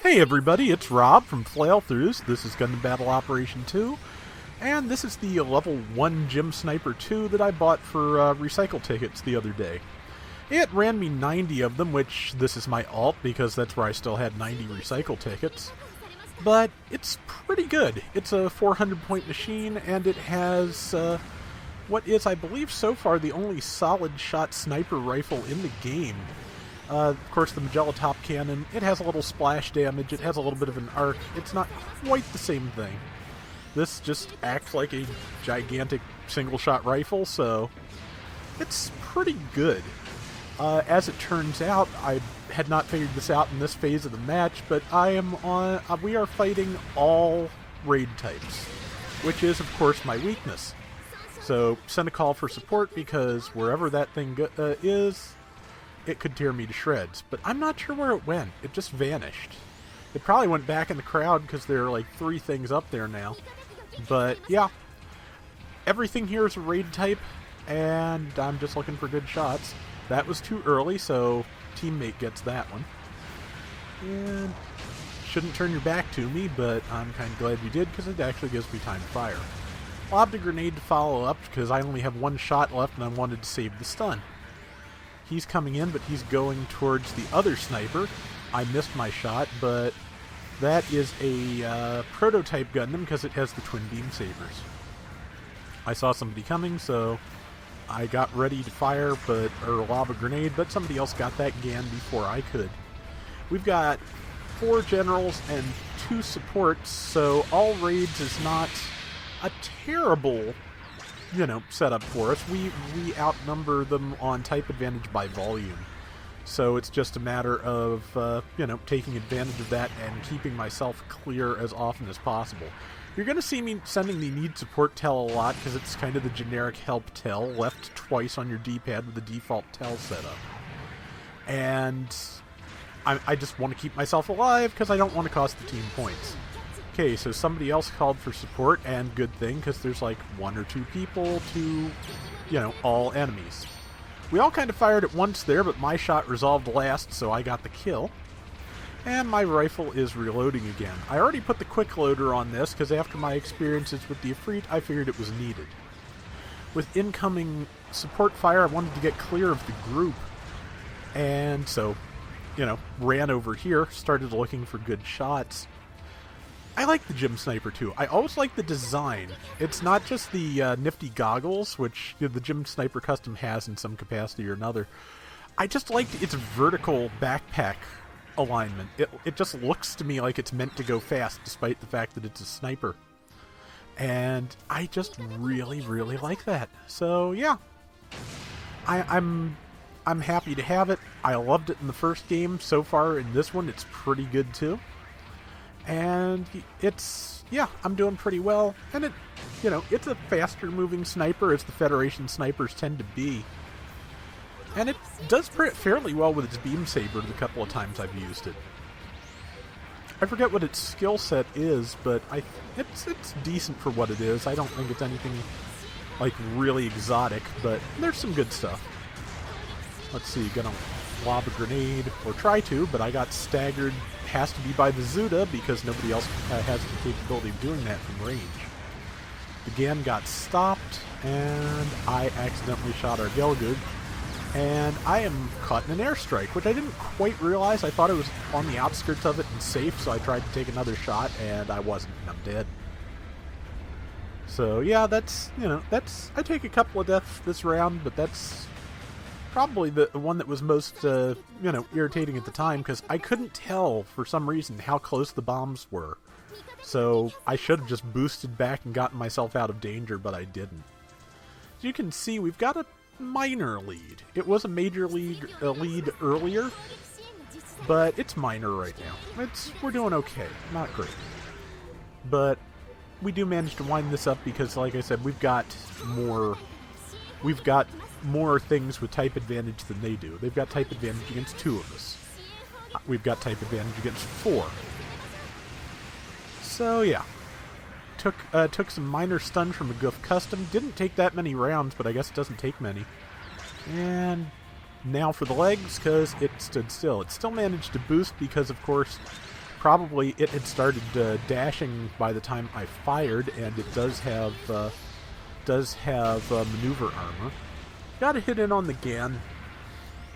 Hey everybody, it's Rob from Flailthroughs. This is Gundam Battle Operation 2, and this is the level 1 Gym Sniper 2 that I bought for recycle tickets the other day. It ran me 90 of them, which this is my alt because that's where I still had 90 recycle tickets. But it's pretty good. It's a 400-point machine, and it has what is, I believe so far, the only solid-shot sniper rifle in the game. Of course, the Magella top cannon, it has a little splash damage, it has a little bit of an arc. It's not quite the same thing. This just acts like a gigantic single-shot rifle, so it's pretty good. As it turns out, I had not figured this out in this phase of the match, but we are fighting all raid types, which is, of course, my weakness. So, send a call for support, because wherever that thing is, it could tear me to shreds. But I'm not sure where it went. It just vanished. It probably went back in the crowd because there are like 3 things up there now. But yeah, everything here is a raid type, and I'm just looking for good shots. That was too early, so teammate gets that one. And shouldn't turn your back to me, but I'm kind of glad you did because it actually gives me time to fire. Lobbed a grenade to follow up because I only have 1 shot left and I wanted to save the stun. He's coming in, but he's going towards the other sniper. I missed my shot, but that is a prototype Gundam because it has the twin beam sabers. I saw somebody coming, so I got ready to fire, or lob a grenade, but somebody else got that GAN before I could. We've got 4 generals and 2 supports, so all raids is not a terrible setup for us. We outnumber them on type advantage by volume. So it's just a matter of, taking advantage of that and keeping myself clear as often as possible. You're going to see me sending the need support tell a lot because it's kind of the generic help tell, left twice on your D-pad with the default tell setup. And I just want to keep myself alive because I don't want to cost the team points. Okay, so somebody else called for support, and good thing, because there's like 1 or 2 people to, all enemies. We all kind of fired at once there, but my shot resolved last, so I got the kill. And my rifle is reloading again. I already put the quick loader on this, because after my experiences with the Ifrit, I figured it was needed. With incoming support fire, I wanted to get clear of the group. And so, ran over here, started looking for good shots. I like the Gym Sniper too. I always like the design. It's not just the nifty goggles, which the Gym Sniper Custom has in some capacity or another. I just liked its vertical backpack alignment. It just looks to me like it's meant to go fast, despite the fact that it's a sniper. And I just really, really like that. So yeah, I'm happy to have it. I loved it in the first game. So far in this one, it's pretty good too. And I'm doing pretty well. And it's a faster moving sniper, as the Federation snipers tend to be. And it does fairly well with its beam saber the couple of times I've used it. I forget what its skill set is, but it's decent for what it is. I don't think it's anything like really exotic, but there's some good stuff. Let's see, gonna lob a grenade, or try to, but I got staggered. Has to be by the Zuda because nobody else has the capability of doing that from range. The GAN got stopped, and I accidentally shot our Gelgug, and I am caught in an airstrike, which I didn't quite realize. I thought it was on the outskirts of it and safe, so I tried to take another shot, and I wasn't, and I'm dead. So yeah, I take a couple of deaths this round, but that's probably the one that was most, irritating at the time, because I couldn't tell, for some reason, how close the bombs were. So I should have just boosted back and gotten myself out of danger, but I didn't. As you can see, we've got a minor lead. It was a major lead earlier, but it's minor right now. We're doing okay. Not great. But we do manage to wind this up because, like I said, we've got more things with type advantage than they do. They've got type advantage against 2 of us. We've got type advantage against 4. So yeah, took some minor stun from a Goof Custom. Didn't take that many rounds, but I guess it doesn't take many. And now for the legs, because it stood still. It still managed to boost because, of course, probably it had started dashing by the time I fired, and it does have maneuver armor. Got to hit in on the GAN.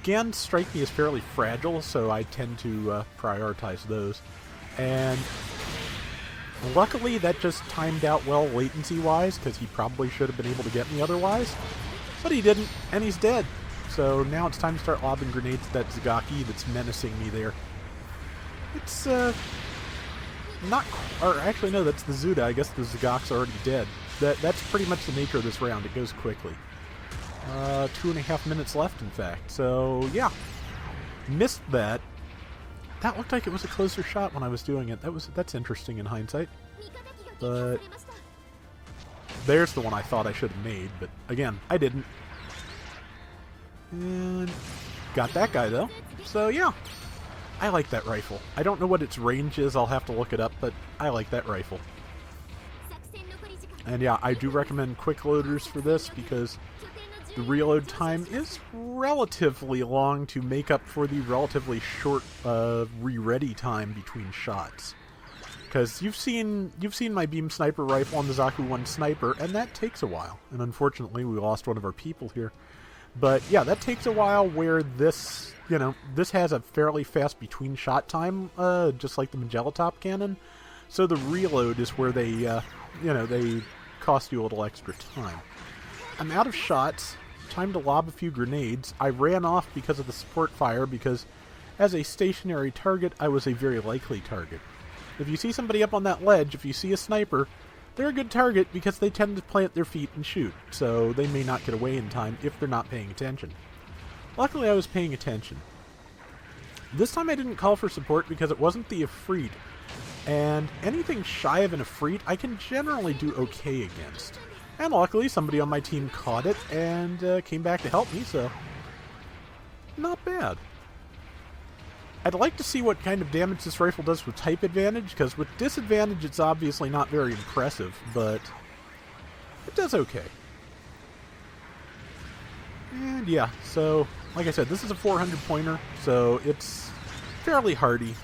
GANs strike me as fairly fragile, so I tend to prioritize those. And luckily, that just timed out well latency-wise, because he probably should have been able to get me otherwise. But he didn't, and he's dead. So now it's time to start lobbing grenades at that Zagaki that's menacing me there. It's, not... Or actually, no, that's the Zuda. I guess the Zagak's already dead. That's pretty much the nature of this round. It goes quickly. 2.5 minutes left, in fact. So, yeah. Missed that. That looked like it was a closer shot when I was doing it. That's interesting in hindsight. But there's the one I thought I should have made. But, again, I didn't. And got that guy, though. So, yeah. I like that rifle. I don't know what its range is. I'll have to look it up, but I like that rifle. And yeah, I do recommend quick loaders for this because the reload time is relatively long to make up for the relatively short re-ready time between shots. Because you've seen my beam sniper rifle on the Zaku 1 sniper, and that takes a while. And unfortunately, we lost one of our people here. But yeah, that takes a while where this, this has a fairly fast between shot time, just like the Magellatop cannon. So the reload is where they, they cost you a little extra time. I'm out of shots. Time to lob a few grenades. I ran off because of the support fire because as a stationary target, I was a very likely target. If you see somebody up on that ledge, if you see a sniper, they're a good target because they tend to plant their feet and shoot, so they may not get away in time if they're not paying attention. Luckily, I was paying attention. This time I didn't call for support because it wasn't the Ifrit, and anything shy of an Ifrit I can generally do okay against. And luckily, somebody on my team caught it and came back to help me, so not bad. I'd like to see what kind of damage this rifle does with type advantage, because with disadvantage it's obviously not very impressive, but it does okay. And yeah, so like I said, this is a 400 pointer, so it's fairly hardy.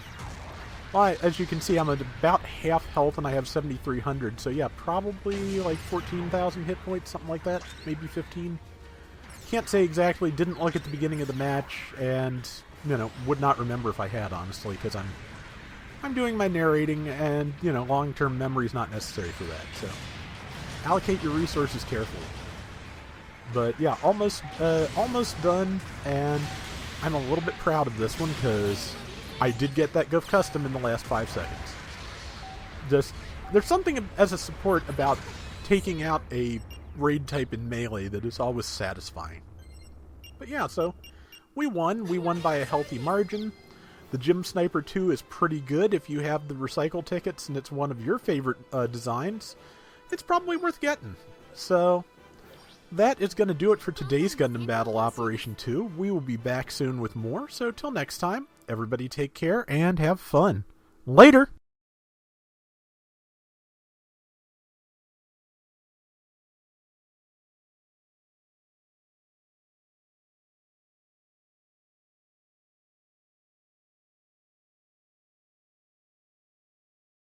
Well, as you can see, I'm at about half health and I have 7,300, so yeah, probably like 14,000 hit points, something like that, maybe 15. Can't say exactly, didn't look at the beginning of the match, and would not remember if I had, honestly, because I'm doing my narrating, and long-term memory is not necessary for that. So allocate your resources carefully. But yeah, almost done, and I'm a little bit proud of this one because I did get that Goof Custom in the last 5 seconds. There's something as a support about taking out a raid type in melee that is always satisfying. But yeah, so we won. We won by a healthy margin. The Gym Sniper 2 is pretty good if you have the recycle tickets and it's one of your favorite designs. It's probably worth getting. So that is going to do it for today's Gundam Battle Operation 2. We will be back soon with more, so till next time, everybody take care and have fun. Later!